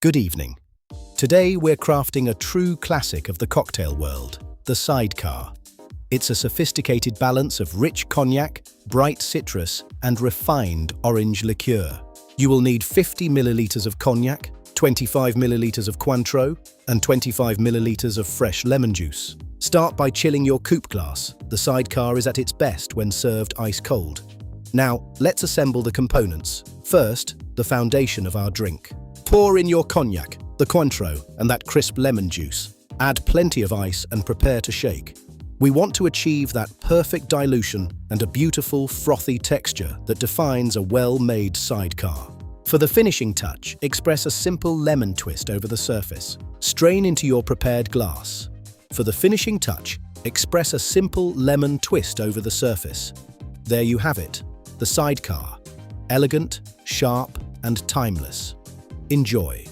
Good evening. Today we're crafting a true classic of the cocktail world, the Sidecar. It's a sophisticated balance of rich cognac, bright citrus, and refined orange liqueur. You will need 50 milliliters of cognac, 25 milliliters of Cointreau, and 25 milliliters of fresh lemon juice. Start by chilling your coupe glass. The Sidecar is at its best when served ice cold. Now, let's assemble the components. First, the foundation of our drink. Pour in your cognac, the Cointreau, and that crisp lemon juice. Add plenty of ice and prepare to shake. We want to achieve that perfect dilution and a beautiful, frothy texture that defines a well-made Sidecar. For the finishing touch, express a simple lemon twist over the surface. Strain into your prepared glass. For the finishing touch, express a simple lemon twist over the surface. There you have it, the Sidecar. Elegant, sharp, and timeless. Enjoy.